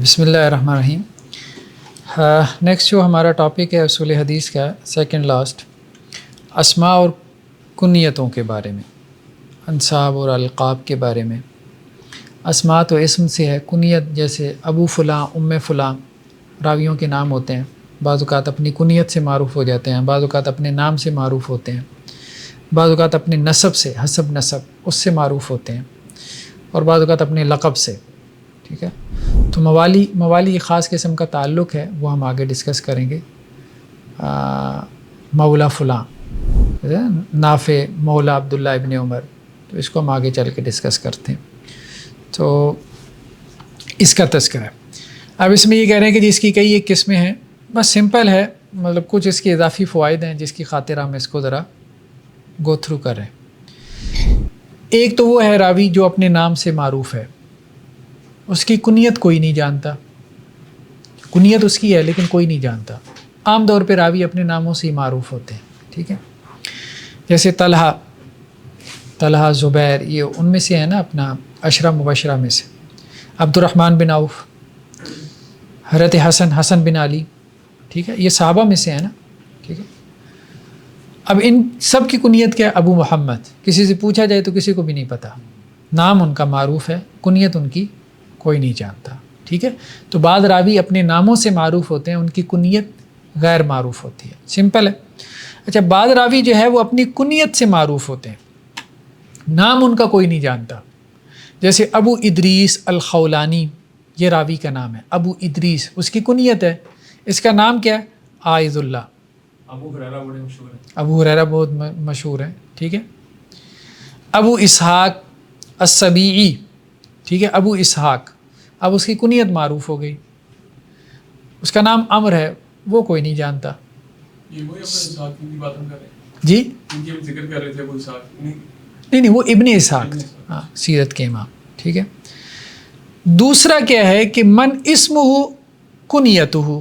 بسم اللہ الرحمن الرحیم۔ نیکسٹ جو ہمارا ٹاپک ہے اصول حدیث کا سیکنڈ لاسٹ، اسماء اور کنیتوں کے بارے میں، انساب اور القاب کے بارے میں۔ اسماء تو اسم سے ہے، کنیت جیسے ابو فلاں، فلاں راویوں کے نام ہوتے ہیں، بعض اوقات اپنی کنیت سے معروف ہو جاتے ہیں، بعض اوقات اپنے نام سے معروف ہوتے ہیں، بعض اوقات اپنے نسب سے، حسب نسب اس سے معروف ہوتے ہیں، اور بعض اوقات اپنے لقب سے۔ ٹھیک ہے، تو موالی ایک خاص قسم کا تعلق ہے، وہ ہم آگے ڈسکس کریں گے۔ مولا فلاں، نافع مولا عبداللہ ابن عمر، تو اس کو ہم آگے چل کے ڈسکس کرتے ہیں۔ تو اس کا تذکرہ ہے۔ اب اس میں یہ کہہ رہے ہیں کہ جس کی کئی ایک قسمیں ہیں، بس سمپل ہے، مطلب کچھ اس کے اضافی فوائد ہیں جس کی خاطر ہم اس کو ذرا گو تھرو کر رہے ہیں۔ ایک تو وہ ہے راوی جو اپنے نام سے معروف ہے، اس کی کنیت کوئی نہیں جانتا، کنیت اس کی ہے لیکن کوئی نہیں جانتا۔ عام طور پہ راوی اپنے ناموں سے ہی معروف ہوتے ہیں، ٹھیک ہے، جیسے طلحہ زبیر، یہ ان میں سے ہے نا، اپنا عشرہ مبشرہ میں سے۔ عبد الرحمن بن عوف، حضرت حسن بن علی، ٹھیک ہے، یہ صحابہ میں سے ہے نا، ٹھیک ہے۔ اب ان سب کی کنیت کیا ہے؟ ابو محمد۔ کسی سے پوچھا جائے تو کسی کو بھی نہیں پتہ، نام ان کا معروف ہے، کنیت ان کی کوئی نہیں جانتا، ٹھیک ہے۔ تو بعض راوی اپنے ناموں سے معروف ہوتے ہیں، ان کی کنیت غیر معروف ہوتی ہے، سمپل ہے۔ اچھا، بعض راوی جو ہے وہ اپنی کنیت سے معروف ہوتے ہیں، نام ان کا کوئی نہیں جانتا، جیسے ابو ادریس الخولانی، یہ راوی کا نام ہے ابو ادریس، اس کی کنیت ہے، اس کا نام کیا ہے؟ عائذ اللہ۔ ابو ہریرہ بہت مشہور ہے، ٹھیک ہے۔ ابو اسحاق السبیعی، ٹھیک ہے، ابو اسحاق، اب اس کی کنیت معروف ہو گئی، اس کا نام عمر ہے، وہ کوئی نہیں جانتا۔ جی نہیں، وہ ابن اسحاق، ہاں، سیرت کے امام، ٹھیک ہے۔ دوسرا کیا ہے کہ من اسمہ کنیتہ،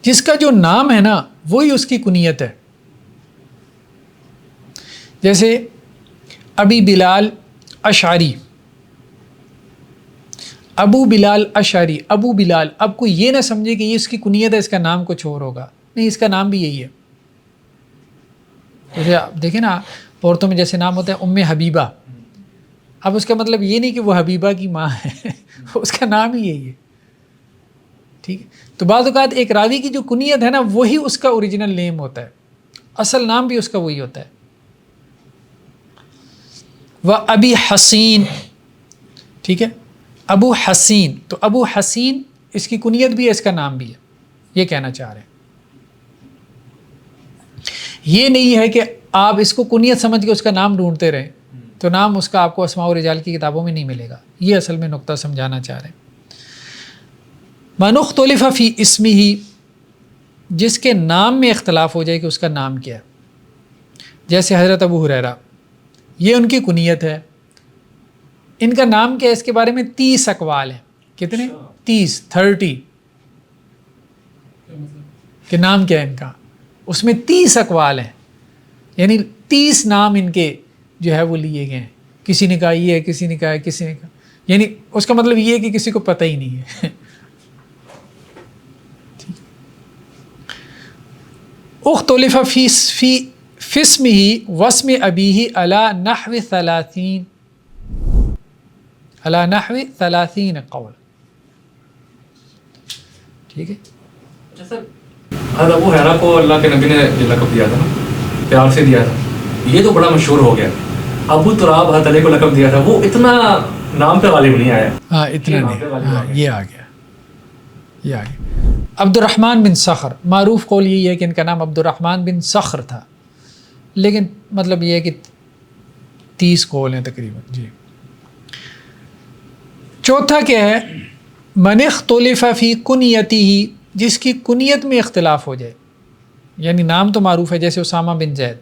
جس کا جو نام ہے نا وہی اس کی کنیت ہے، جیسے ابی بلال اشعری، ابو بلال اشعری، ابو بلال، اب کوئی یہ نہ سمجھے کہ یہ اس کی کنیت ہے، اس کا نام کچھ اور ہوگا، نہیں، اس کا نام بھی یہی ہے۔ جیسے آپ دیکھیں نا، عورتوں میں جیسے نام ہوتا ہے ام حبیبہ، اب اس کا مطلب یہ نہیں کہ وہ حبیبہ کی ماں ہے، اس کا نام ہی یہی ہے، ٹھیک ہے۔ تو بعض اوقات ایک راوی کی جو کنیت ہے نا وہی اس کا اوریجنل نیم ہوتا ہے، اصل نام بھی اس کا وہی ہوتا ہے۔ وہ ابی حسین، ٹھیک ہے، ابو حسین، تو ابو حسین اس کی کنیت بھی ہے، اس کا نام بھی ہے، یہ کہنا چاہ رہے ہیں۔ یہ نہیں ہے کہ آپ اس کو کنیت سمجھ کے اس کا نام ڈھونڈتے رہیں، تو نام اس کا آپ کو اسماء و رجال کی کتابوں میں نہیں ملے گا، یہ اصل میں نقطہ سمجھانا چاہ رہے ہیں۔ من اختلف فی اسمہ، جس کے نام میں اختلاف ہو جائے کہ اس کا نام کیا ہے، جیسے حضرت ابو ہریرہ، یہ ان کی کنیت ہے، ان کا نام کیا ہے، اس کے بارے میں 30 اقوال ہیں۔ کتنے؟ 30 کہ نام کیا ہے ان کا، اس میں 30 اقوال ہیں، یعنی 30 نام ان کے جو ہے وہ لیے گئے ہیں، کسی نے کہا یہ ہے، کسی نے کہا، کسی نے کہا، یعنی اس کا مطلب یہ ہے کہ کسی کو پتہ ہی نہیں ہے۔ اختلف فی اسمہ واسم ابیہ علی نحو 30 قول، ٹھیک ہے۔ حضرت ابو ہریرہ کو اللہ کے نبی نے جو لقب دیا تھا نا، پیار سے دیا تھا، یہ تو بڑا مشہور ہو گیا۔ ابو تراب حضرت علی کو لقب دیا تھا، وہ اتنا نام پہ غالب نہیں آیا، ہاں، اتنا نہیں، ہاں، یہ آ گیا۔ عبد الرحمن بن صخر، معروف قول یہی ہے کہ ان کا نام عبد الرحمن بن صخر تھا، لیکن مطلب یہ ہے کہ 30 قول ہیں تقریباً، جی۔ چوتھا کیا ہے؟ من اختلف فی کنیتہ، جس کی کنیت میں اختلاف ہو جائے، یعنی نام تو معروف ہے، جیسے اسامہ بن زید،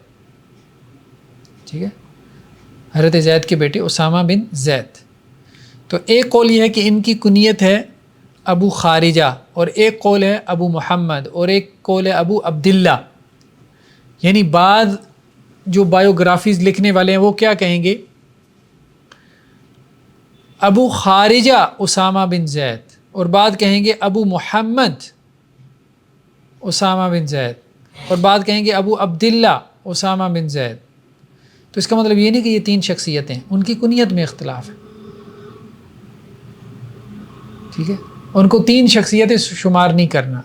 ٹھیک ہے، حضرت زید کے بیٹے اسامہ بن زید، تو ایک قول یہ ہے کہ ان کی کنیت ہے ابو خارجہ، اور ایک قول ہے ابو محمد، اور ایک قول ہے ابو عبداللہ، یعنی بعض جو بایوگرافیز لکھنے والے ہیں وہ کیا کہیں گے؟ ابو خارجہ اسامہ بن زید، اور بعد کہیں گے ابو محمد اسامہ بن زید، اور بعد کہیں گے ابو عبداللہ اسامہ بن زید. تو اس کا مطلب یہ نہیں کہ یہ 3 شخصیتیں، ان کی کنیت میں اختلاف ہے. ٹھیک ہے، ان کو 3 شخصیتیں شمار نہیں کرنا.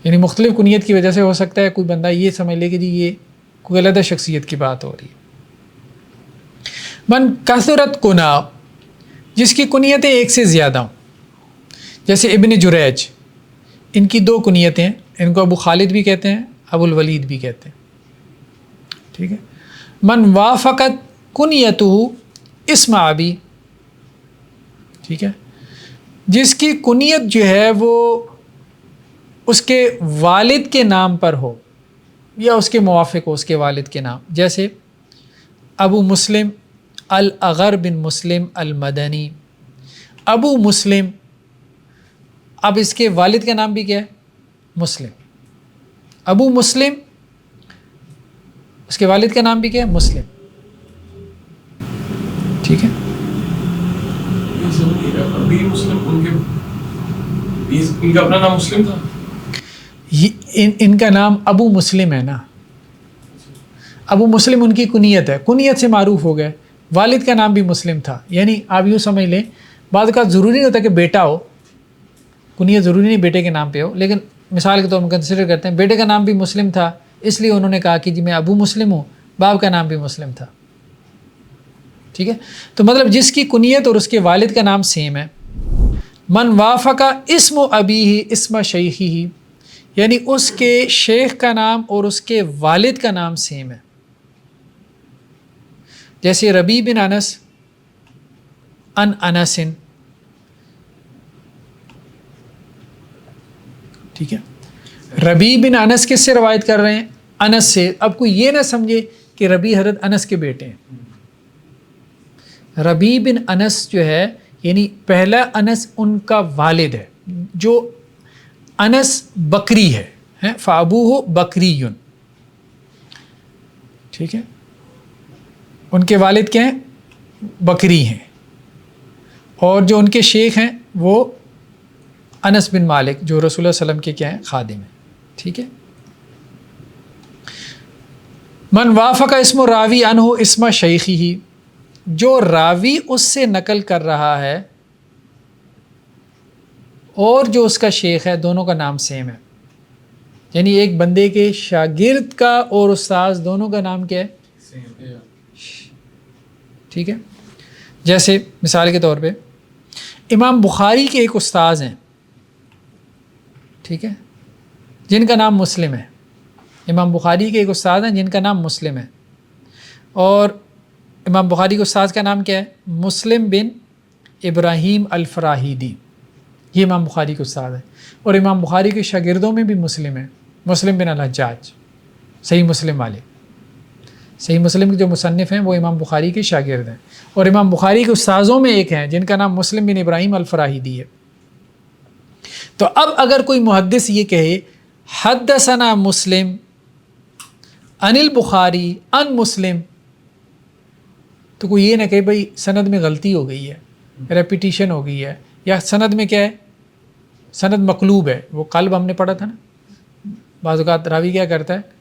یعنی مختلف کنیت کی وجہ سے ہو سکتا ہے کوئی بندہ یہ سمجھ لے کہ جی یہ کوئی علیحدہ شخصیت کی بات ہو رہی ہے. من کثرت کنا، جس کی کنیتیں ایک سے زیادہ ہوں، جیسے ابن جریج، ان کی 2 کنیتیں ہیں، ان کو ابو خالد بھی کہتے ہیں، ابو الولید بھی کہتے ہیں. ٹھیک ہے. من وافقت کنیتہ اسم ابی، ٹھیک ہے، جس کی کنیت جو ہے وہ اس کے والد کے نام پر ہو یا اس کے موافق ہو اس کے والد کے نام. جیسے ابو مسلم الاغر بن مسلم المدنی، ابو مسلم، اب اس کے والد کا نام بھی کیا ہے؟ مسلم. ابو مسلم، اس کے والد کا نام بھی کیا ہے؟ مسلم. ٹھیک ہے. ابھی مسلم ان کا اپنا نام مسلم تھا، ان کا نام ابو مسلم ہے نا. ابو مسلم ان کی کنیت ہے، کنیت سے معروف ہو گئے. والد کا نام بھی مسلم تھا. یعنی آپ یوں سمجھ لیں، بعض اوقات ضروری نہیں ہوتا کہ بیٹا ہو، کنیت ضروری نہیں بیٹے کے نام پہ ہو، لیکن مثال کے طور پر کنسیڈر کرتے ہیں بیٹے کا نام بھی مسلم تھا، اس لیے انہوں نے کہا کہ جی میں ابو مسلم ہوں، باپ کا نام بھی مسلم تھا. ٹھیک ہے. تو مطلب جس کی کنیت اور اس کے والد کا نام سیم ہے. من وافق اسم ابیہ اسم شیخہ، یعنی اس کے شیخ کا نام اور اس کے والد کا نام سیم ہے. جیسے ربیع بن انس ان انس. ٹھیک ہے. ربیع بن انس کس سے روایت کر رہے ہیں؟ انس سے. اب کوئی یہ نہ سمجھے کہ ربیع حضرت انس کے بیٹے ہیں. ربیع بن انس جو ہے یعنی پہلا انس ان کا والد ہے، جو انس بکری ہے، فابوہ بکری. ٹھیک ہے. ان کے والد کیا ہیں؟ بکری ہیں. اور جو ان کے شیخ ہیں وہ انس بن مالک، جو رسول اللہ صلی اللہ علیہ وسلم کے کیا ہیں؟ خادم ہیں. ٹھیک ہے. من وافق اسم راوی عنہ اسم شیخہ، جو راوی اس سے نقل کر رہا ہے اور جو اس کا شیخ ہے دونوں کا نام سیم ہے. یعنی ایک بندے کے شاگرد کا اور استاذ دونوں کا نام کیا ہے؟ ٹھیک ہے. جیسے مثال کے طور پہ امام بخاری کے ایک استاذ ہیں، ٹھیک ہے، جن کا نام مسلم ہے. امام بخاری کے ایک استاد ہیں جن کا نام مسلم ہے، اور امام بخاری کے استاد کا نام کیا ہے؟ مسلم بن ابراہیم الفراہیدی. یہ امام بخاری کے استاد ہیں. اور امام بخاری کے شاگردوں میں بھی مسلم ہے، مسلم بن الحجاج، صحیح مسلم والے. صحیح مسلم کے جو مصنف ہیں وہ امام بخاری کے شاگرد ہیں. اور امام بخاری کے استاذوں میں ایک ہیں جن کا نام مسلم بن ابراہیم الفراہیدی ہے. تو اب اگر کوئی محدث یہ کہے حدثنا مسلم عن البخاری عن مسلم، تو کوئی یہ نہ کہے بھائی سند میں غلطی ہو گئی ہے، ریپیٹیشن ہو گئی ہے، یا سند میں کیا ہے؟ سند مقلوب ہے. وہ قلب ہم نے پڑھا تھا نا، بعض اوقات راوی کیا کرتا ہے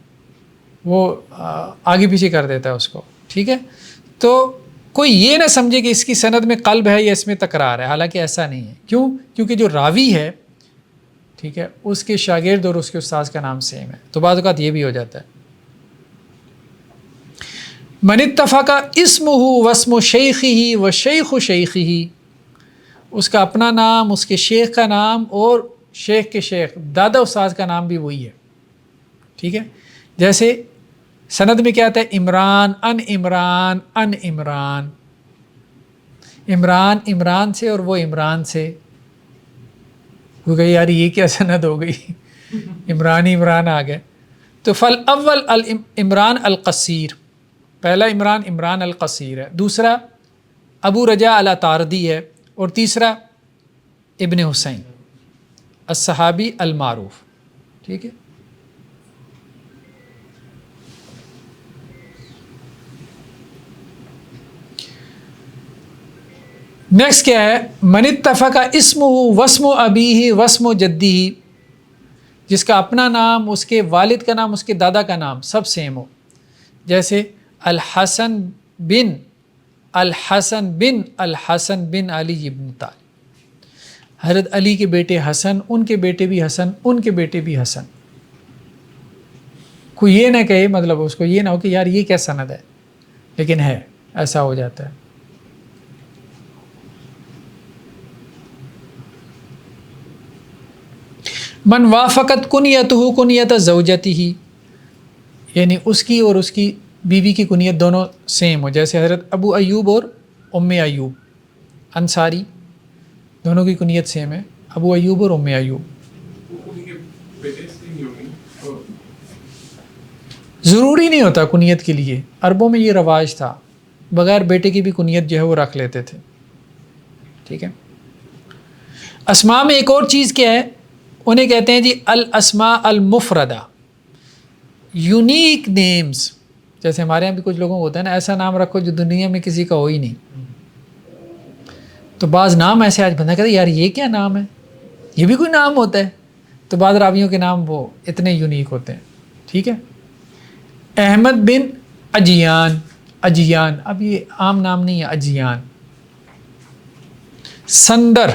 وہ آگے پیچھے کر دیتا ہے اس کو. ٹھیک ہے. تو کوئی یہ نہ سمجھے کہ اس کی سند میں قلب ہے یا اس میں تکرار ہے، حالانکہ ایسا نہیں ہے. کیوں؟ کیونکہ جو راوی ہے، ٹھیک ہے، اس کے شاگرد اور اس کے استاذ کا نام سیم ہے. تو بعض اوقات یہ بھی ہو جاتا ہے. من اتفق اسمہ واسم شیخہ وشیخ شیخہ، اس کا اپنا نام، اس کے شیخ کا نام اور شیخ کے شیخ دادا استاذ کا نام بھی وہی ہے. ٹھیک ہے. جیسے سند میں کیا آتا ہے؟ عمران ان عمران ان عمران، عمران عمران سے اور وہ عمران سے. ہو گئی یار یہ کیا سند ہو گئی، عمران عمران آ گئے. تو فالاول عمران القصیر، پہلا عمران عمران القصیر ہے، دوسرا ابو رجاء العطاردی ہے، اور تیسرا ابن حسین الصحابی المعروف. ٹھیک ہے. نیکسٹ کیا ہے؟ من اتفق اسمہ واسم ابیہ واسم جدہ، جس کا اپنا نام، اس کے والد کا نام، اس کے دادا کا نام سب سیم ہو. جیسے الحسن بن علی ابن طالب، حضرت علی کے بیٹے حسن، ان کے بیٹے بھی حسن، ان کے بیٹے بھی حسن. کوئی یہ نہ کہے، مطلب اس کو یہ نہ ہو کہ یار یہ کیا سند ہے، لیکن ہے، ایسا ہو جاتا ہے. من وافقت کنیتہ کنیت زوجتہ، یعنی اس کی اور اس کی بیوی کی کنیت دونوں سیم ہو. جیسے حضرت ابو ایوب اور ام ایوب انصاری، دونوں کی کنیت سیم ہے، ابو ایوب اور ام ایوب. ان کے بیٹے سے نہیں ہوگی. ضروری نہیں ہوتا کنیت کے لیے، عربوں میں یہ رواج تھا، بغیر بیٹے کی بھی کنیت جو ہے وہ رکھ لیتے تھے. ٹھیک ہے. اسماء میں ایک اور چیز کیا ہے؟ انہیں کہتے ہیں جی الاسماء المفردہ، یونیک نیمز. جیسے ہمارے یہاں بھی کچھ لوگوں کو ہوتا ہے نا، ایسا نام رکھو جو دنیا میں کسی کا ہو ہی نہیں. تو بعض نام ایسے آج بندہ کہتا ہے یار یہ کیا نام ہے، یہ بھی کوئی نام ہوتا ہے. تو بعض راویوں کے نام وہ اتنے یونیک ہوتے ہیں. ٹھیک ہے. احمد بن اجیان، اب یہ عام نام نہیں ہے، اجیان. سندر،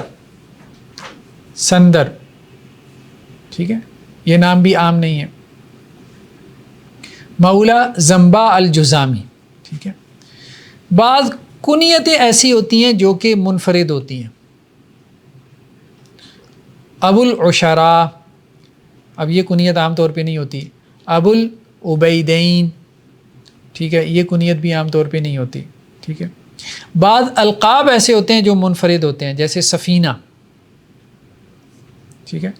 ٹھیک ہے، یہ نام بھی عام نہیں ہے. مولا زمبا الجزامی. ٹھیک ہے. بعض کنیتیں ایسی ہوتی ہیں جو کہ منفرد ہوتی ہیں. ابو العشراء، اب یہ کنیت عام طور پہ نہیں ہوتی. ابو العبیدین، ٹھیک ہے، یہ کنیت بھی عام طور پہ نہیں ہوتی. ٹھیک ہے. بعض القاب ایسے ہوتے ہیں جو منفرد ہوتے ہیں، جیسے سفینہ. ٹھیک ہے.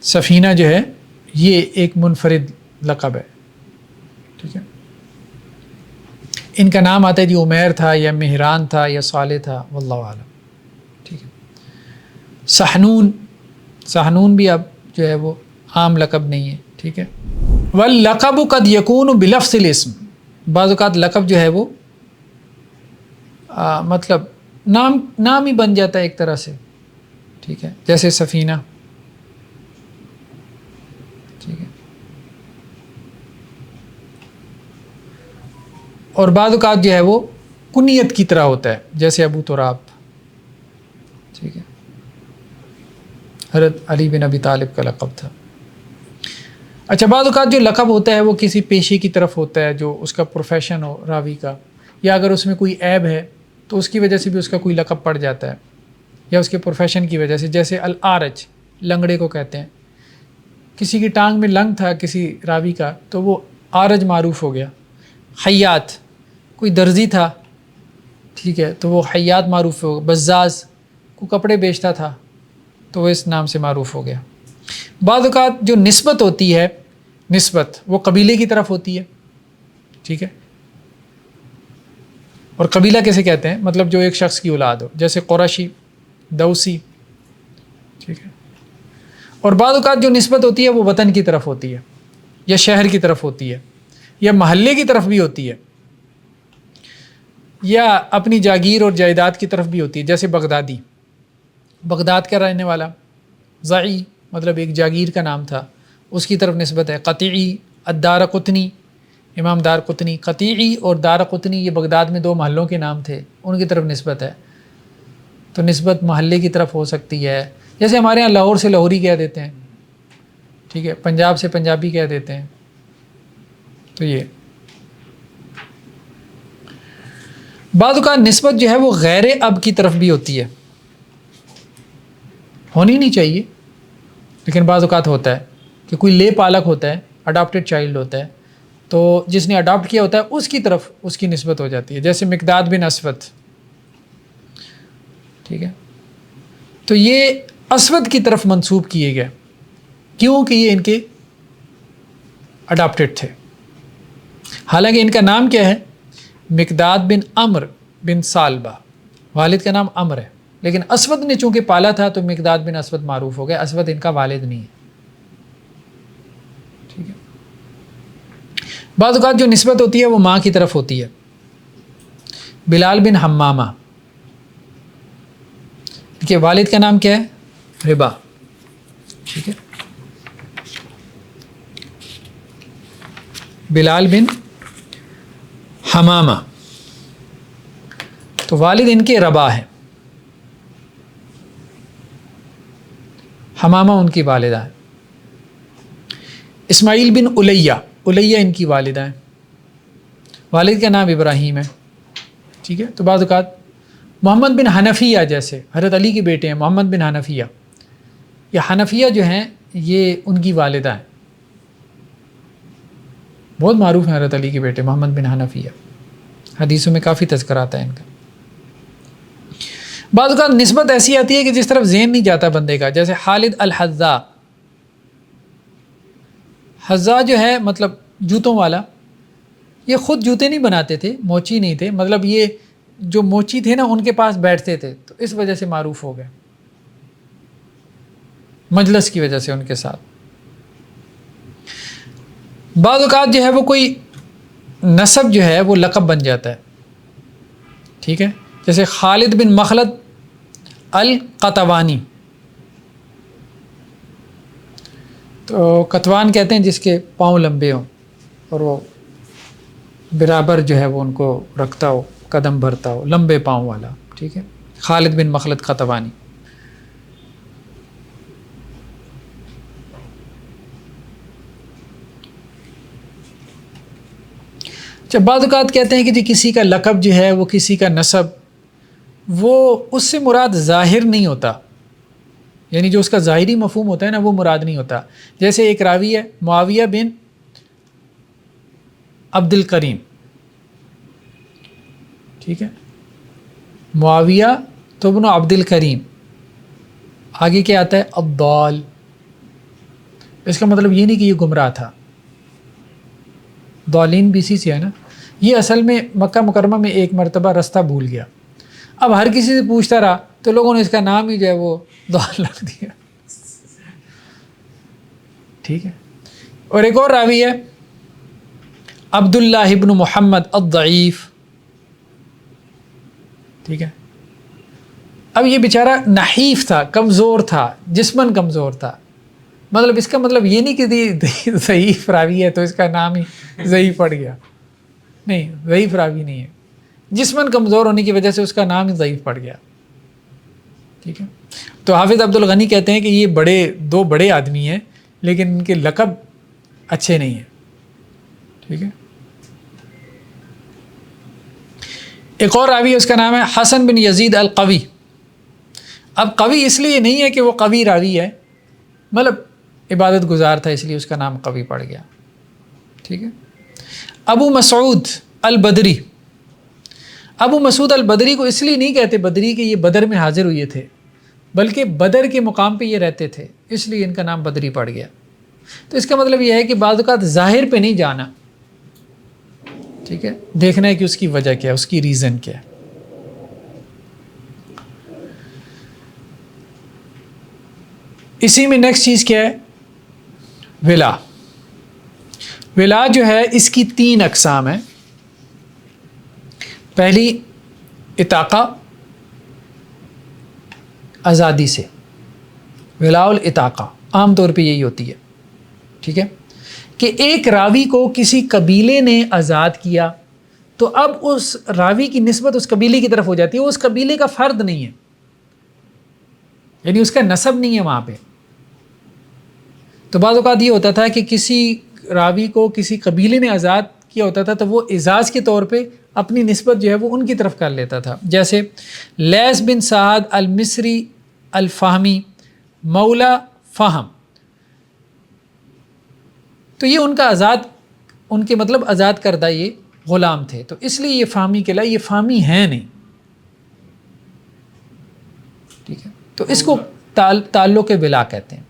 سفینہ جو ہے یہ ایک منفرد لقب ہے. ٹھیک ہے. ان کا نام آتا ہے جی عمیر تھا یا مہران تھا یا صالح تھا، واللہ اعلم. ٹھیک ہے. سحنون بھی اب جو ہے وہ عام لقب نہیں ہے. ٹھیک ہے. واللقب قد یکون بلفظ الاسم، بعض اوقات لقب جو ہے وہ مطلب نام ہی بن جاتا ہے ایک طرح سے. ٹھیک ہے. جیسے سفینہ. ٹھیک ہے. اور بعض اوقات جو ہے وہ کنیت کی طرح ہوتا ہے، جیسے ابو تراب. ٹھیک ہے. حضرت علی بن ابی طالب کا لقب تھا. اچھا، بعض اوقات جو لقب ہوتا ہے وہ کسی پیشے کی طرف ہوتا ہے، جو اس کا پروفیشن ہو راوی کا، یا اگر اس میں کوئی عیب ہے تو اس کی وجہ سے بھی اس کا کوئی لقب پڑ جاتا ہے، یا اس کے پروفیشن کی وجہ سے. جیسے العارج، لنگڑے کو کہتے ہیں. کسی کی ٹانگ میں لنگ تھا کسی راوی کا تو وہ عارج معروف ہو گیا. خیاط، کوئی درزی تھا، ٹھیک ہے، تو وہ خیاط معروف ہو گیا. بزاز، کوئی کپڑے بیچتا تھا تو وہ اس نام سے معروف ہو گیا. بعض اوقات جو نسبت ہوتی ہے، نسبت وہ قبیلے کی طرف ہوتی ہے. ٹھیک ہے. اور قبیلہ کیسے کہتے ہیں؟ مطلب جو ایک شخص کی اولاد ہو، جیسے قریشی، دوسی. ٹھیک ہے. اور بعض اوقات جو نسبت ہوتی ہے وہ وطن کی طرف ہوتی ہے، یا شہر کی طرف ہوتی ہے، یا محلے کی طرف بھی ہوتی ہے، یا اپنی جاگیر اور جائیداد کی طرف بھی ہوتی ہے. جیسے بغدادی، بغداد کا رہنے والا. زعی مطلب ایک جاگیر کا نام تھا، اس کی طرف نسبت ہے. قطعی، الدارقطنی، امام دارقطنی. قطعی اور دارقطنی یہ بغداد میں دو محلوں کے نام تھے، ان کی طرف نسبت ہے. تو نسبت محلے کی طرف ہو سکتی ہے، جیسے ہمارے یہاں لاہور سے لاہوری کہہ دیتے ہیں. ٹھیک ہے. پنجاب سے پنجابی کہہ دیتے ہیں. تو یہ بعض اوقات نسبت جو ہے وہ غیر اب کی طرف بھی ہوتی ہے. ہونی نہیں چاہیے، لیکن بعض اوقات ہوتا ہے کہ کوئی لے پالک ہوتا ہے، اڈاپٹیڈ چائلڈ ہوتا ہے، تو جس نے اڈاپٹ کیا ہوتا ہے اس کی طرف اس کی نسبت ہو جاتی ہے. جیسے مقداد بن اسود. ٹھیک ہے. تو یہ اسود کی طرف منسوب کیے گئے، کیونکہ یہ ان کے اڈاپٹیڈ تھے. حالانکہ ان کا نام کیا ہے؟ مقداد بن عمر بن سالبہ، والد کا نام عمر ہے، لیکن اسود نے چونکہ پالا تھا تو مقداد بن اسود معروف ہو گیا. اسود ان کا والد نہیں ہے. ٹھیک ہے. بعض اوقات جو نسبت ہوتی ہے وہ ماں کی طرف ہوتی ہے. بلال بن حمامہ، کے والد کا نام کیا ہے؟ ربا. ٹھیک ہے. بلال بن حمامہ، تو والد ان کے ربا ہے، حمامہ ان کی والدہ ہے. اسماعیل بن الیہ، الیہ ان کی والدہ ہیں، والد کا نام ابراہیم ہے. ٹھیک ہے. تو بعض اوقات محمد بن حنفیہ، جیسے حضرت علی کے بیٹے ہیں محمد بن حنفیہ، یا حنفیہ جو ہیں یہ ان کی والدہ ہیں، بہت معروف ہیں حضرت علی کے بیٹے محمد بن حنفیہ، حدیثوں میں کافی تذکر آتا ہے ان کا. بعض اوقات نسبت ایسی آتی ہے کہ جس طرف ذہن نہیں جاتا بندے کا، جیسے خالد الحذا. حذا جو ہے مطلب جوتوں والا، یہ خود جوتے نہیں بناتے تھے، موچی نہیں تھے، مطلب یہ جو موچی تھے نا ان کے پاس بیٹھتے تھے، تو اس وجہ سے معروف ہو گئے، مجلس کی وجہ سے ان کے ساتھ. بعض اوقات جو ہے وہ کوئی نسب جو ہے وہ لقب بن جاتا ہے. ٹھیک ہے. جیسے خالد بن مخلد القطوانی، تو قطوان کہتے ہیں جس کے پاؤں لمبے ہوں اور وہ برابر جو ہے وہ ان کو رکھتا ہو، قدم بھرتا ہو، لمبے پاؤں والا. ٹھیک ہے. خالد بن مخلد قطوانی. جب بعض اوقات کہتے ہیں کہ جی کسی کا لقب جو ہے وہ کسی کا نسب، وہ اس سے مراد ظاہر نہیں ہوتا، یعنی جو اس کا ظاہری مفہوم ہوتا ہے نا وہ مراد نہیں ہوتا. جیسے ایک راوی ہے معاویہ بن عبد الکریم. ٹھیک ہے. معاویہ تو بن عبد الکریم، آگے کیا آتا ہے؟ الضال. اس کا مطلب یہ نہیں کہ یہ گمراہ تھا، ضالین بھی اسی سے ہے نا. یہ اصل میں مکہ مکرمہ میں ایک مرتبہ رستہ بھول گیا، اب ہر کسی سے پوچھتا رہا تو لوگوں نے اس کا نام ہی جو ہے وہ ضال رکھ دیا. ٹھیک ہے. اور ایک اور راوی ہے عبداللہ ابن محمد الضعیف. ٹھیک ہے. اب یہ بیچارہ نحیف تھا، کمزور تھا، جسماً کمزور تھا. مطلب اس کا مطلب یہ نہیں کہ ضعیف راوی ہے تو اس کا نام ہی ضعیف پڑ گیا، نہیں، ضعیف راوی نہیں ہے، جسماً کمزور ہونے کی وجہ سے اس کا نام ہی ضعیف پڑ گیا. ٹھیک ہے. تو حافظ عبد الغنی کہتے ہیں کہ یہ دو بڑے آدمی ہیں لیکن ان کے لقب اچھے نہیں ہیں. ٹھیک ہے. ایک اور راوی ہے، اس کا نام ہے حسن بن یزید القوی. اب قوی اس لیے نہیں ہے کہ وہ قوی راوی ہے، مطلب عبادت گزار تھا اس لیے اس کا نام قوی پڑ گیا. ٹھیک ہے. ابو مسعود البدری. ابو مسعود البدری کو اس لیے نہیں کہتے بدری کہ یہ بدر میں حاضر ہوئے تھے، بلکہ بدر کے مقام پہ یہ رہتے تھے، اس لیے ان کا نام بدری پڑ گیا. تو اس کا مطلب یہ ہے کہ بعض اوقات ظاہر پہ نہیں جانا. ٹھیک ہے. دیکھنا ہے کہ اس کی وجہ کیا ہے، اس کی ریزن کیا ہے. اسی میں نیکسٹ چیز کیا ہے؟ ولا. ولا جو ہے اس کی 3 اقسام ہیں. پہلی اتاقہ، آزادی سے، ولا الاتاقہ عام طور پہ یہی ہوتی ہے. ٹھیک ہے. کہ ایک راوی کو کسی قبیلے نے آزاد کیا تو اب اس راوی کی نسبت اس قبیلے کی طرف ہو جاتی ہے، وہ اس قبیلے کا فرد نہیں ہے، یعنی اس کا نسب نہیں ہے وہاں پہ. تو بعض اوقات یہ ہوتا تھا کہ کسی راوی کو کسی قبیلے نے آزاد کیا ہوتا تھا تو وہ اعزاز کے طور پہ اپنی نسبت جو ہے وہ ان کی طرف کر لیتا تھا. جیسے لیث بن سعد المصری الفہمی مولا فہم، تو یہ ان کا ان کے مطلب آزاد کردہ یہ غلام تھے، تو اس لیے یہ فہمی کہلا، یہ فہمی ہیں نہیں. ٹھیک ہے. تو اس کو تعلق ولا کہتے ہیں.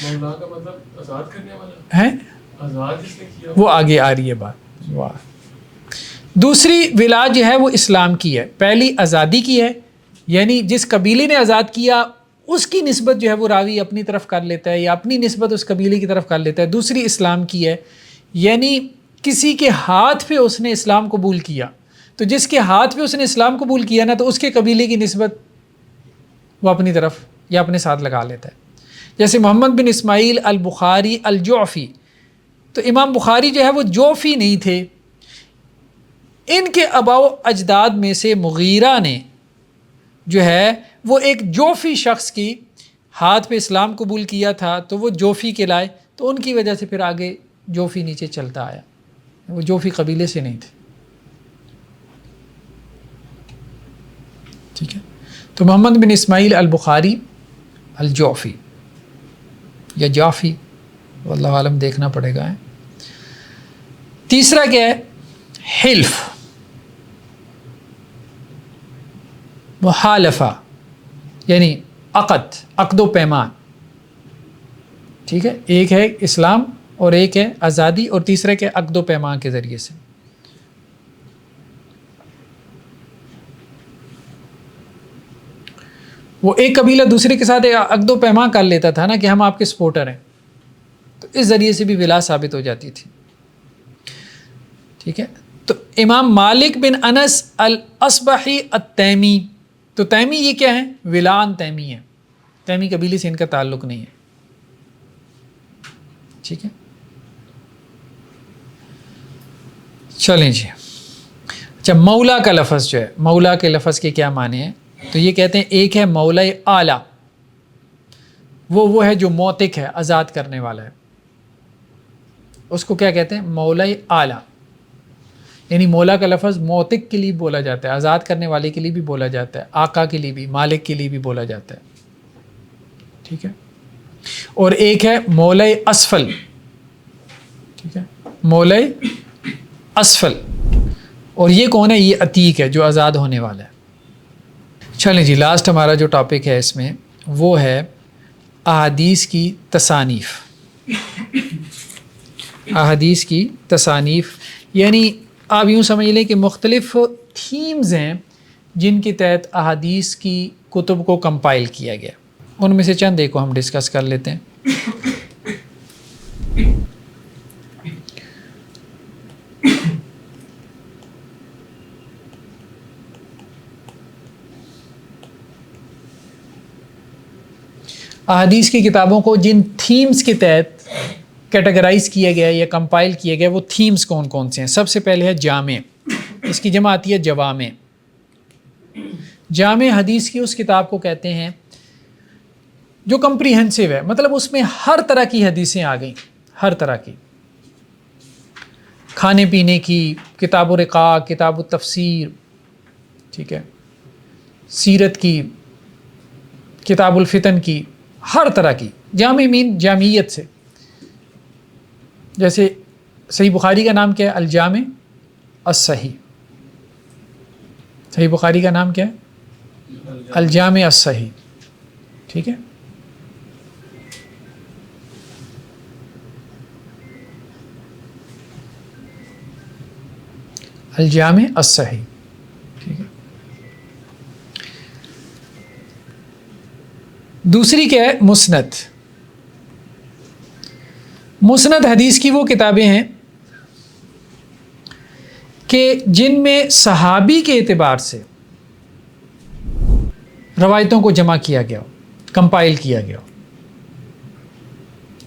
مولا کا مطلب آزاد کرنے والا ہیں، آزاد جس نے کیا وہ آگے آ رہی ہے بات. واہ. دوسری ولا جو ہے وہ اسلام کی ہے. پہلی آزادی کی ہے، یعنی جس قبیلے نے آزاد کیا اس کی نسبت جو ہے وہ راوی اپنی طرف کر لیتا ہے یا اپنی نسبت اس قبیلے کی طرف کر لیتا ہے. دوسری اسلام کی ہے، یعنی کسی کے ہاتھ پہ اس نے اسلام قبول کیا، تو جس کے ہاتھ پہ اس نے اسلام قبول کیا نا تو اس کے قبیلے کی نسبت وہ اپنی طرف یا اپنے ساتھ لگا لیتا ہے. جیسے محمد بن اسماعیل البخاری الجعفی، تو امام بخاری جو ہے وہ جوفی نہیں تھے، ان کے آباء و اجداد میں سے مغیرہ نے جو ہے وہ ایک جوفی شخص کی ہاتھ پہ اسلام قبول کیا تھا، تو وہ جوفی کہلائے، تو ان کی وجہ سے پھر آگے جوفی نیچے چلتا آیا. وہ جوفی قبیلے سے نہیں تھے. ٹھیک ہے، تو محمد بن اسماعیل البخاری الجعفی یا جعفی، واللہ عالم دیکھنا پڑے گا. تیسرا کیا ہے؟ حلف، محالفہ، یعنی عقد و پیمان. ٹھیک ہے، ایک ہے اسلام اور ایک ہے آزادی، اور تیسرا کیا ہے؟ عقد و پیمان کے ذریعے سے. وہ ایک قبیلہ دوسرے کے ساتھ عقد و پیمان کر لیتا تھا نا کہ ہم آپ کے سپورٹر ہیں، تو اس ذریعے سے بھی ولا ثابت ہو جاتی تھی. ٹھیک ہے، تو امام مالک بن انس الاصبحی التیمی، تو تیمی یہ کیا ہے؟ ولان تیمی ہے، تیمی قبیلے سے ان کا تعلق نہیں ہے. ٹھیک ہے، چلیں جی. اچھا، مولا کا لفظ جو ہے، مولا کے لفظ کے کیا معنی ہیں؟ تو یہ کہتے ہیں ایک ہے مولا اعلیٰ، وہ ہے جو موتق ہے، آزاد کرنے والا ہے، اس کو کیا کہتے ہیں؟ مولا اعلیٰ. یعنی مولا کا لفظ موتق کے لیے بولا جاتا ہے، آزاد کرنے والے کے لیے بھی بولا جاتا ہے، آقا کے لیے بھی، مالک کے لیے بھی بولا جاتا ہے. ٹھیک ہے، اور ایک ہے مولا اسفل. ٹھیک ہے، مولا اسفل، اور یہ کون ہے؟ یہ عتیق ہے جو آزاد ہونے والا ہے. چلیں جی، لاسٹ ہمارا جو ٹاپک ہے اس میں وہ ہے احادیث کی تصانیف. احادیث کی تصانیف یعنی آپ یوں سمجھ لیں کہ مختلف تھیمز ہیں جن کے تحت احادیث کی کتب کو کمپائل کیا گیا. ان میں سے چند ایک کو ہم ڈسکس کر لیتے ہیں. احادیث کی کتابوں کو جن تھیمز کے تحت کیٹیگرائز کیا گیا یا کمپائل کیا گیا، وہ تھیمز کون کون سے ہیں؟ سب سے پہلے ہے جامع، اس کی جمع آتی ہے جوامع. جامع حدیث کی اس کتاب کو کہتے ہیں جو کمپریہنسو ہے، مطلب اس میں ہر طرح کی حدیثیں آ گئیں، ہر طرح کی، کھانے پینے کی، کتاب الرقاق، کتاب التفسیر، ٹھیک ہے، سیرت کی، کتاب الفتن کی، ہر طرح کی. جامع مین جامعیت سے، جیسے صحیح بخاری کا نام کیا ہے؟ الجامع الصحیح. صحیح بخاری کا نام کیا ہے؟ الجامع الصحیح. ٹھیک ہے، الجامع الصحیح. ٹھیک ہے، دوسری کیا ہے؟ مسند. مسند حدیث کی وہ کتابیں ہیں کہ جن میں صحابی کے اعتبار سے روایتوں کو جمع کیا گیا ہو، کمپائل کیا گیا ہو.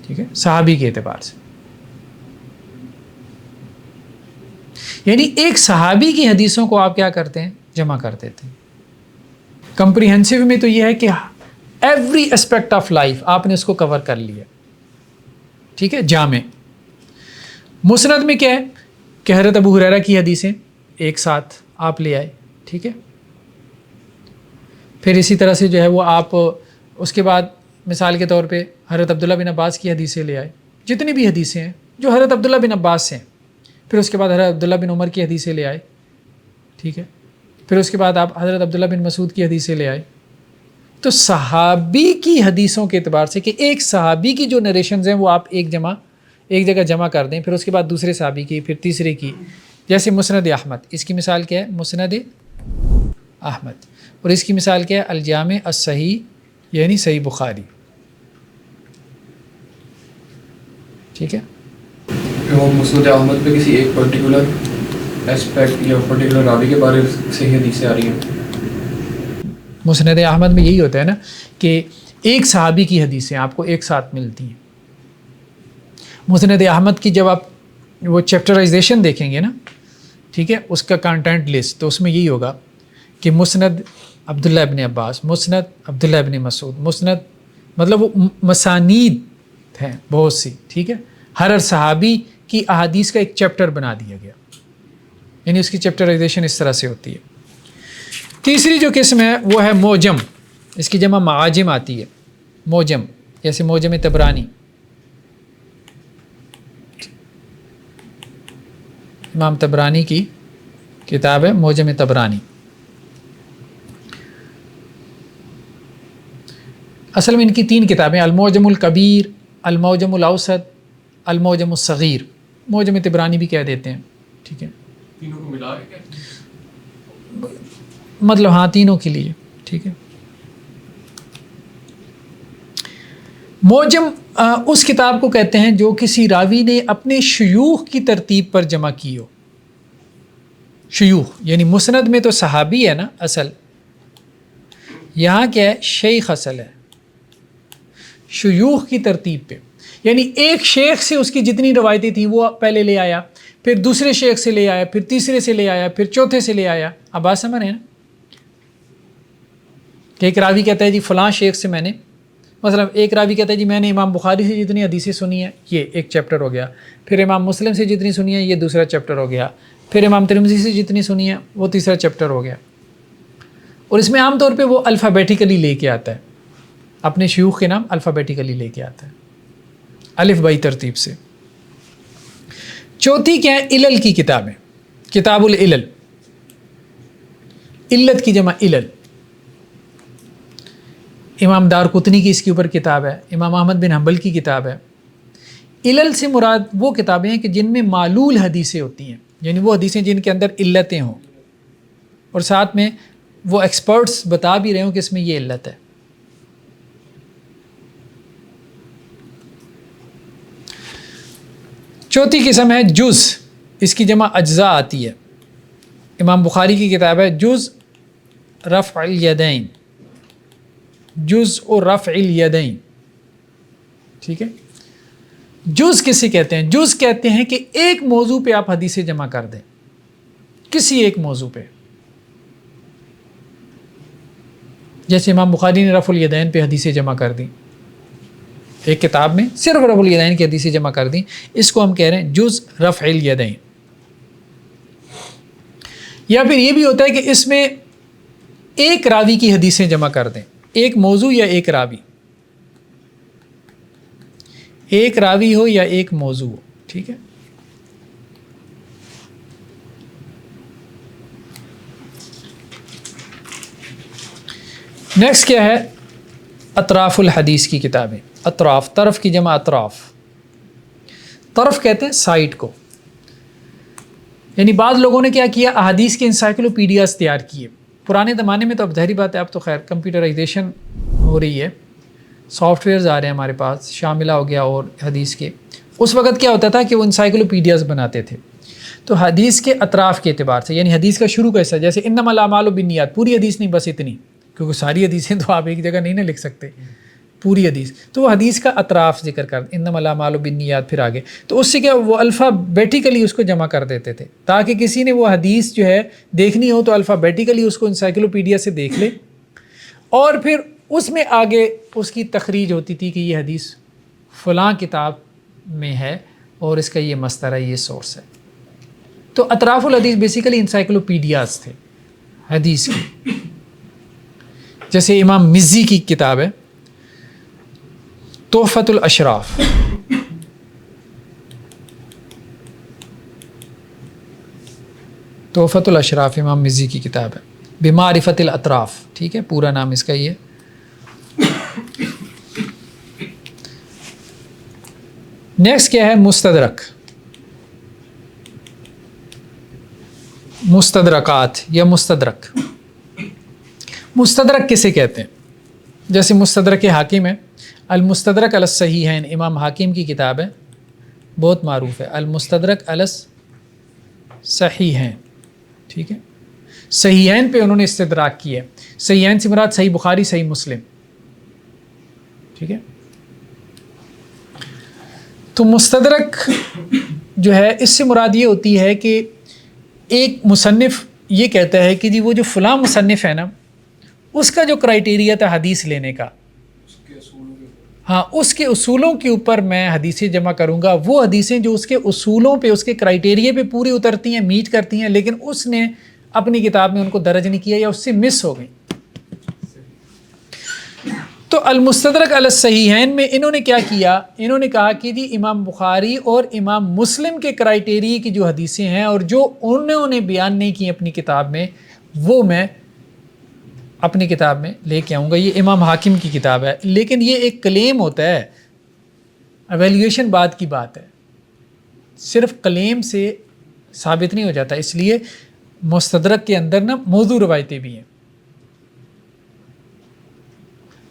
ٹھیک ہے، صحابی کے اعتبار سے، یعنی ایک صحابی کی حدیثوں کو آپ کیا کرتے ہیں؟ جمع کر دیتے ہیں. کمپریہنسو میں تو یہ ہے کہ ایوری اسپیکٹ آف لائف آپ نے اس کو کور کر لیا. ٹھیک ہے، جامع. مسند میں کیا ہے کہ حضرت ابو ہریرہ کی حدیثیں ایک ساتھ آپ لے آئے. ٹھیک ہے، پھر اسی طرح سے جو ہے وہ آپ اس کے بعد مثال کے طور پہ حضرت عبداللہ بن عباس کی حدیثیں لے آئے، جتنی بھی حدیثیں ہیں جو حضرت عبداللہ بن عباس سے ہیں. پھر اس کے بعد حضرت عبداللہ بن عمر کی حدیثیں لے آئے. ٹھیک ہے، پھر اس کے بعد آپ حضرت عبداللہ بن مسعود کی حدیثیں لے آئے. تو صحابی کی حدیثوں کے اعتبار سے کہ ایک صحابی کی جو نریشنز ہیں وہ آپ ایک جگہ جمع کر دیں، پھر اس کے بعد دوسرے صحابی کی، پھر تیسرے کی. جیسے مسند احمد، اس کی مثال کیا ہے؟ مسند احمد. اور اس کی مثال کیا ہے؟ الجامع الصحیح، یعنی صحیح بخاری. ٹھیک ہے، وہ مسند احمد پہ کسی ایک پرٹیکولر ایسپیکٹ یا پرٹیکولر راوی کے بارے سے ہی حدیثیں آ رہی ہیں. مسند احمد میں یہی ہوتا ہے نا کہ ایک صحابی کی حدیثیں آپ کو ایک ساتھ ملتی ہیں. مسند احمد کی جب آپ وہ چیپٹرائزیشن دیکھیں گے نا، ٹھیک ہے، اس کا کنٹینٹ لسٹ، تو اس میں یہی ہوگا کہ مسند عبداللہ ابن عباس، مسند عبداللہ ابن مسعود، مسند، مطلب وہ مسانید ہیں بہت سی، ٹھیک ہے. ہر صحابی کی احادیث کا ایک چیپٹر بنا دیا گیا، یعنی اس کی چیپٹرائزیشن اس طرح سے ہوتی ہے. تیسری جو قسم ہے وہ ہے موجم، اس کی جمع معاجم آتی ہے. موجم جیسے موجم طبرانی، امام طبرانی کی کتاب ہے موجم طبرانی. اصل میں ان کی 3 کتابیں، الموجم الکبیر، الموجم الاوسط، الموجم الصغیر. موجم طبرانی بھی کہہ دیتے ہیں، ٹھیک ہے، تینوں کو ملا ہے کیا؟ مطلب ہاں تینوں کے لیے، ٹھیک ہے. موجم اس کتاب کو کہتے ہیں جو کسی راوی نے اپنے شیوخ کی ترتیب پر جمع کی ہو. شیوخ یعنی مسند میں تو صحابی ہے نا اصل، یہاں کیا ہے، شیخ اصل ہے. شیوخ کی ترتیب پہ یعنی ایک شیخ سے اس کی جتنی روایتیں تھیں وہ پہلے لے آیا، پھر دوسرے شیخ سے لے آیا، پھر تیسرے سے لے آیا، پھر چوتھے سے لے آیا. اب بات سمجھ رہے ہیں نا کہ ایک راوی کہتا ہے جی فلاں شیخ سے میں نے، مثلا ایک راوی کہتا ہے جی میں نے امام بخاری سے جتنی حدیثیں سنی ہیں یہ ایک چیپٹر ہو گیا، پھر امام مسلم سے جتنی سنی ہیں یہ دوسرا چیپٹر ہو گیا، پھر امام ترمذی سے جتنی سنی ہیں وہ تیسرا چیپٹر ہو گیا. اور اس میں عام طور پہ وہ الفابیٹیکلی لے کے آتا ہے، اپنے شیوخ کے نام الفابیٹیکلی لے کے آتا ہے، الف بائی ترتیب سے. چوتھی کیا ہے، علل کی کتابیں، کتاب العلل، علت کی جمع علل. امام دارقطنی کی اس کے اوپر کتاب ہے، امام احمد بن حنبل کی کتاب ہے. علل سے مراد وہ کتابیں ہیں کہ جن میں معلول حدیثیں ہوتی ہیں، یعنی وہ حدیثیں جن کے اندر علتیں ہوں، اور ساتھ میں وہ ایکسپرٹس بتا بھی رہے ہوں کہ اس میں یہ علت ہے. چوتھی قسم ہے جز، اس کی جمع اجزاء آتی ہے. امام بخاری کی کتاب ہے جز رفع الیدین، جز و رفع الیدین، ٹھیک ہے. جز کسے کہتے ہیں؟ جز کہتے ہیں کہ ایک موضوع پہ آپ حدیثیں جمع کر دیں، کسی ایک موضوع پہ. جیسے امام بخاری نے رفع الیدین پہ حدیثیں جمع کر دیں، ایک کتاب میں صرف رفع الیدین کی حدیثیں جمع کر دیں، اس کو ہم کہہ رہے ہیں جز رفع الیدین. یا پھر یہ بھی ہوتا ہے کہ اس میں ایک راوی کی حدیثیں جمع کر دیں، ایک موضوع یا ایک راوی، ایک راوی ہو یا ایک موضوع ہو، ٹھیک ہے. نیکسٹ کیا ہے، اطراف الحدیث کی کتابیں. اطراف، طرف کی جمع اطراف. طرف کہتے ہیں سائٹ کو، یعنی بعض لوگوں نے کیا کیا، احادیث کے انسائکلوپیڈیاز تیار کیے. پرانے زمانے میں تو اب ظاہری بات ہے، اب تو خیر کمپیوٹرائزیشن ہو رہی ہے، سافٹ ویئرز آ رہے ہیں ہمارے پاس، شاملہ ہو گیا اور حدیث کے. اس وقت کیا ہوتا تھا کہ وہ انسائکلوپیڈیاز بناتے تھے. تو حدیث کے اطراف کے اعتبار سے، یعنی حدیث کا شروع کیسا، جیسے انما الاعمال بالنیات، پوری حدیث نہیں بس اتنی، کیونکہ ساری حدیثیں تو آپ ایک جگہ نہیں نہ لکھ سکتے پوری حدیث، تو وہ حدیث کا اطراف ذکر کر انما الاعمال بالنیات، پھر آگے. تو اس سے کیا وہ الفابیٹیکلی اس کو جمع کر دیتے تھے، تاکہ کسی نے وہ حدیث جو ہے دیکھنی ہو تو الفابیٹیکلی اس کو انسائکلوپیڈیا سے دیکھ لے، اور پھر اس میں آگے اس کی تخریج ہوتی تھی کہ یہ حدیث فلاں کتاب میں ہے اور اس کا یہ مصدر ہے، یہ سورس ہے. تو اطراف الحدیث بیسیکلی انسائکلوپیڈیاز تھے حدیث کی. جیسے امام مزی کی کتاب ہے تحفۃ الاشراف، تحفۃ الاشراف امام مزی کی کتاب ہے، بمعرفت الاطراف، ٹھیک ہے، پورا نام اس کا یہ. نیکسٹ کیا ہے، مستدرک، مستدرکات یا مستدرک. مستدرک کسے کہتے ہیں؟ جیسے مستدرک حاکم ہے، المستدرک علی الصحیحین، امام حاکم کی کتاب ہے، بہت معروف ہے، المستدرک علی الصحیحین، ٹھیک ہے. صحیحین پہ انہوں نے استدراک کی ہے. صحیحین سے مراد صحیح بخاری صحیح مسلم. ٹھیک ہے. تو مستدرک جو ہے اس سے مراد یہ ہوتی ہے کہ ایک مصنف یہ کہتا ہے کہ جی وہ جو فلاں مصنف ہے نا اس کا جو کرائیٹیریا تھا حدیث لینے کا، ہاں اس کے اصولوں کے اوپر میں حدیثیں جمع کروں گا. وہ حدیثیں جو اس کے اصولوں پہ اس کے کرائیٹیریا پہ پوری اترتی ہیں، میٹ کرتی ہیں، لیکن اس نے اپنی کتاب میں ان کو درج نہیں کیا یا اس سے مس ہو گئی. تو المستدرک علی الصحیحین میں انہوں نے کیا کیا، انہوں نے کہا کہ جی امام بخاری اور امام مسلم کے کرائیٹیریے کی جو حدیثیں ہیں اور جو انہوں نے بیان نہیں کی اپنی کتاب میں، وہ میں اپنی کتاب میں لے کے آؤں گا. یہ امام حاکم کی کتاب ہے، لیکن یہ ایک کلیم ہوتا ہے، ایویلیویشن بعد کی بات ہے، صرف کلیم سے ثابت نہیں ہو جاتا. اس لیے مستدرک کے اندر نا موضوع روایتیں بھی ہیں.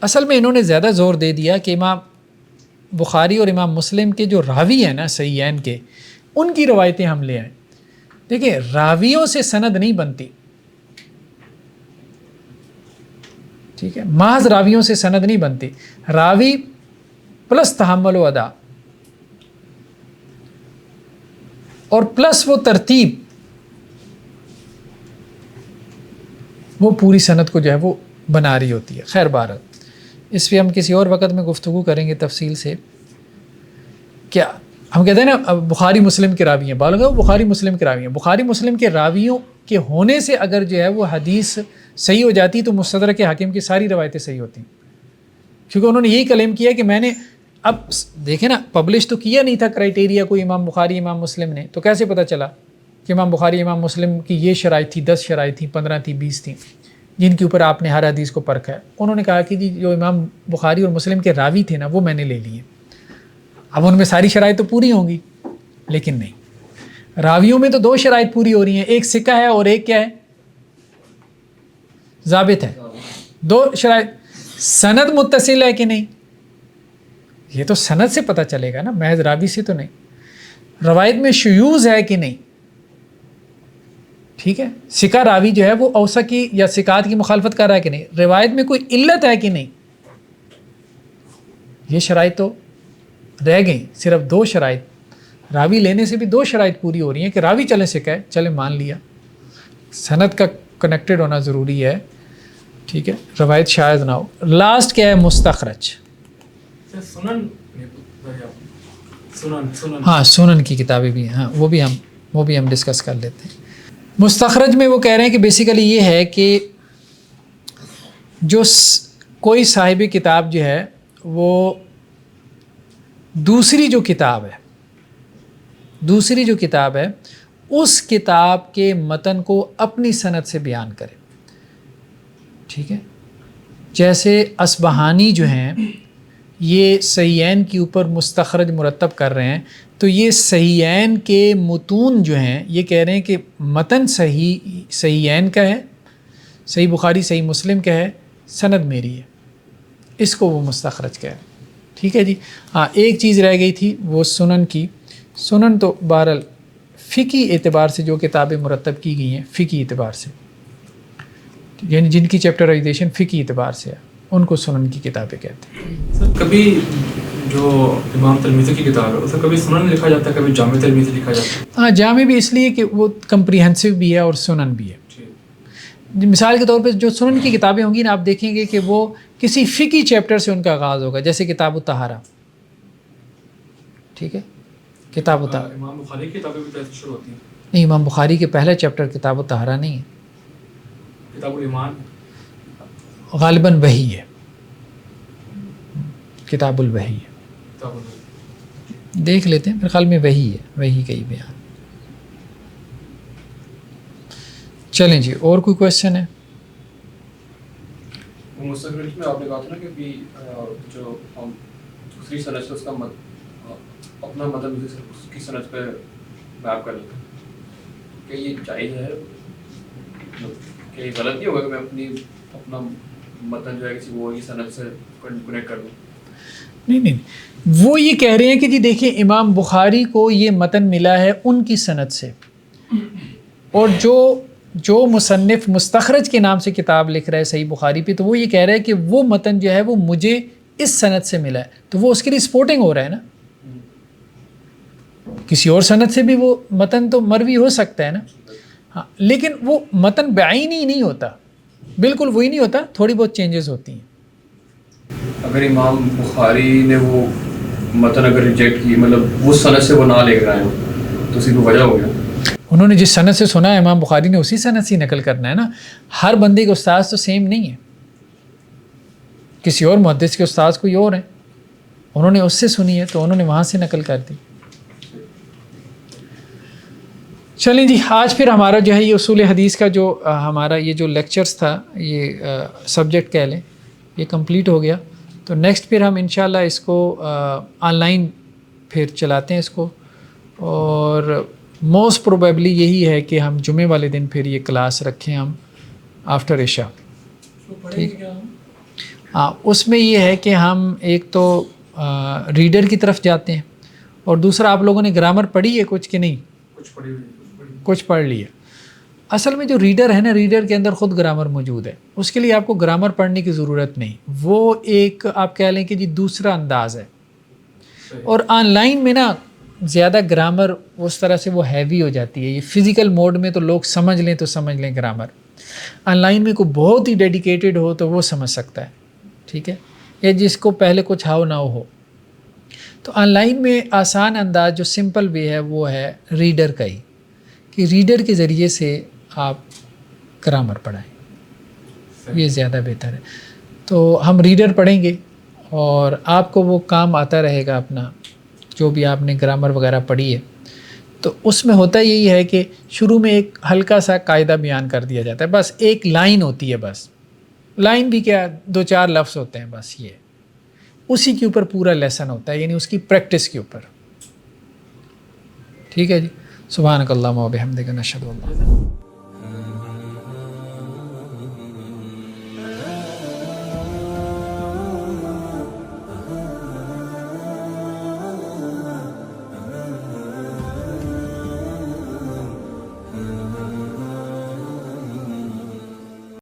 اصل میں انہوں نے زیادہ زور دے دیا کہ امام بخاری اور امام مسلم کے جو راوی ہیں نا صحیحین کے، ان کی روایتیں ہم لے آئیں. دیکھیں راویوں سے سند نہیں بنتی، ٹھیک ہے، محض راویوں سے سند نہیں بنتی. راوی پلس تحمل و ادا اور پلس وہ ترتیب، وہ پوری سند کو جو ہے وہ بنا رہی ہوتی ہے. خیر بہرحال اس پہ ہم کسی اور وقت میں گفتگو کریں گے تفصیل سے. کیا ہم کہتے ہیں نا بخاری مسلم کے راوی ہیں، بالغ بخاری مسلم کے راوی ہیں. بخاری مسلم کے راویوں کے ہونے سے اگر جو ہے وہ حدیث صحیح ہو جاتی تو مستدرک حاکم کی ساری روایتیں صحیح ہوتی ہیں، کیونکہ انہوں نے یہی کلیم کیا کہ میں نے اب دیکھیں نا پبلش تو کیا نہیں تھا کرائیٹیریا کوئی امام بخاری امام مسلم نے، تو کیسے پتہ چلا کہ امام بخاری امام مسلم کی یہ شرائط تھی، 10 شرائط تھیں، 15 تھیں، 20 تھیں جن کے اوپر آپ نے ہر حدیث کو پرکھا ہے. انہوں نے کہا کہ جی جو امام بخاری اور مسلم کے راوی تھے نا وہ میں نے لے لیے. اب ان میں ساری شرائط تو پوری ہوں گی، لیکن نہیں، راویوں میں تو 2 شرائط پوری ہو رہی ہیں، ایک ثقہ ہے اور ایک کیا ہے، ضابط ہے. 2 شرائط. سند متصل ہے کہ نہیں، یہ تو سند سے پتہ چلے گا نا، محض راوی سے تو نہیں. روایت میں شیوذ ہے کہ نہیں، ٹھیک ہے، ثقہ راوی جو ہے وہ اوثق کی یا ثقات کی مخالفت کر رہا ہے کہ نہیں، روایت میں کوئی علت ہے کہ نہیں. یہ شرائط تو رہ گئیں، صرف 2 شرائط. راوی لینے سے بھی 2 شرائط پوری ہو رہی ہیں کہ راوی چلے ثقہ ہے، چلے مان لیا، سند کا کنیکٹڈ ہونا ضروری ہے، ٹھیک ہے، روایت شاذ نہ ہو. لاسٹ کیا ہے، مستخرج. ہاں سنن کی کتابیں بھی ہیں، ہاں وہ بھی ہم ڈسکس کر لیتے ہیں. مستخرج میں وہ کہہ رہے ہیں کہ بیسیکلی یہ ہے کہ جو کوئی صاحب کتاب جو ہے وہ دوسری جو کتاب ہے اس کتاب کے متن کو اپنی سند سے بیان کرے. ٹھیک ہے، جیسے اصبہانی جو ہیں یہ صحیحین کے اوپر مستخرج مرتب کر رہے ہیں، تو یہ صحیحین کے متون جو ہیں یہ کہہ رہے ہیں کہ متن صحیحین کا ہے، صحیح بخاری صحیح مسلم کا ہے، سند میری ہے، اس کو وہ مستخرج کہہ رہے ہیں. ٹھیک ہے جی. ہاں ایک چیز رہ گئی تھی وہ سنن کی. سنن تو بہرحال فقہی اعتبار سے جو کتابیں مرتب کی گئی ہیں فقہی اعتبار سے، یعنی جن کی چیپٹرائزیشن فقہی اعتبار سے ہے ان کو سنن کی کتابیں کہتے ہیں. سر کبھی جو امام ترمذی کی کتاب ہے اسے کبھی سنن لکھا جاتا ہے، کبھی جامع ترمذی لکھا جاتا ہے. ہاں جامع بھی اس لیے کہ وہ کمپریہنسو بھی ہے اور سنن بھی ہے. مثال کے طور پہ جو سنن کی کتابیں ہوں گی نا آپ دیکھیں گے کہ وہ کسی فقہی چیپٹر سے ان کا آغاز ہوگا، جیسے کتاب الطہارہ. ٹھیک ہے، کتاب الطہارہ. امام بخاری کی کتابیں بھی تو شروع ہوتی ہیں. نہیں، امام بخاری کے پہلا چیپٹر کتاب الطہارہ نہیں ہے، کتاب الایمان غالباً وحی ہے، کتاب الوحی ہے. دیکھ لیتے ہیں، میرے خیال میں وحی ہے، وحی کا ہی بیان. چلیں جی، اور کوئی کویشچن ہے؟ مستقبل میں آپ نے کہا تھا نا کہ جو ہم دوسری سند سے اس کا اپنا مطلب اس کی سند پہ میپ کر لیتے ہیں، کہ یہ جائز ہے، کہ یہ غلط نہیں ہوگا کہ میں اپنا متن جو ہے کسی وہ سند سے کنیکٹ کر دوں؟ نہیں، وہ یہ کہہ رہے ہیں کہ جی دیکھیں امام بخاری کو یہ متن ملا ہے ان کی سند سے، اور جو جو مصنف مستخرج کے نام سے کتاب لکھ رہا ہے صحیح بخاری پہ، تو وہ یہ کہہ رہا ہے کہ وہ متن جو ہے وہ مجھے اس سند سے ملا ہے، تو وہ اس کے لیے سپورٹنگ ہو رہا ہے نا. کسی اور سند سے بھی وہ متن تو مروی ہو سکتا ہے نا. ہاں لیکن وہ متن بعینی نہیں ہوتا، بالکل وہی نہیں ہوتا، تھوڑی بہت چینجز ہوتی ہیں. اگر امام بخاری نے وہ متن اگر ریجیکٹ کی، مطلب وہ سند سے وہ نہ لے کر آئے تو اسی کو وجہ ہو گیا. انہوں نے جس سند سے سنا ہے امام بخاری نے اسی سند سے نقل کرنا ہے نا. ہر بندے کے استاذ تو سیم نہیں ہے، کسی اور محدث کے استاذ کوئی اور ہیں، انہوں نے اس سے سنی ہے تو انہوں نے وہاں سے نقل کر دی. چلیں جی، آج پھر ہمارا جو ہے یہ اصول حدیث کا جو ہمارا یہ جو لیکچرز تھا، یہ سبجیکٹ کہہ لیں، یہ کمپلیٹ ہو گیا. تو نیکسٹ پھر ہم انشاءاللہ اس کو آن لائن پھر چلاتے ہیں اس کو، اور موسٹ پروبیبلی یہی ہے کہ ہم جمعے والے دن پھر یہ کلاس رکھیں ہم آفٹر عشاء. ٹھیک، ہاں اس میں یہ ہے کہ ہم ایک تو ریڈر کی طرف جاتے ہیں، اور دوسرا آپ لوگوں نے گرامر پڑھی ہے کچھ کہ نہیں؟ کچھ پڑھ لی ہے. اصل میں جو ریڈر ہے نا، ریڈر کے اندر خود گرامر موجود ہے، اس کے لیے آپ کو گرامر پڑھنے کی ضرورت نہیں. وہ ایک آپ کہہ لیں کہ جی دوسرا انداز ہے. اور آن لائن میں نا زیادہ گرامر اس طرح سے وہ ہیوی ہو جاتی ہے. یہ فزیکل موڈ میں تو لوگ سمجھ لیں تو سمجھ لیں گرامر، آن لائن میں کوئی بہت ہی ڈیڈیکیٹڈ ہو تو وہ سمجھ سکتا ہے. ٹھیک ہے، یا جس کو پہلے کچھ ہاؤ نہ ہو. تو آن لائن میں آسان انداز جو سمپل وے ہے وہ ہے ریڈر کا ہی، کہ ریڈر کے ذریعے سے آپ گرامر پڑھائیں، یہ زیادہ بہتر ہے. تو ہم ریڈر پڑھیں گے اور آپ کو وہ کام آتا رہے گا اپنا، جو بھی آپ نے گرامر وغیرہ پڑھی ہے. تو اس میں ہوتا یہی ہے کہ شروع میں ایک ہلکا سا قاعدہ بیان کر دیا جاتا ہے، بس ایک لائن ہوتی ہے، بس لائن بھی کیا 2-4 لفظ ہوتے ہیں بس، یہ اسی کے اوپر پورا لیسن ہوتا ہے، یعنی اس کی پریکٹس کے اوپر. ٹھیک ہے جی، سبحانک اللہم و بحمدک نشہد ان لا الہ الا انت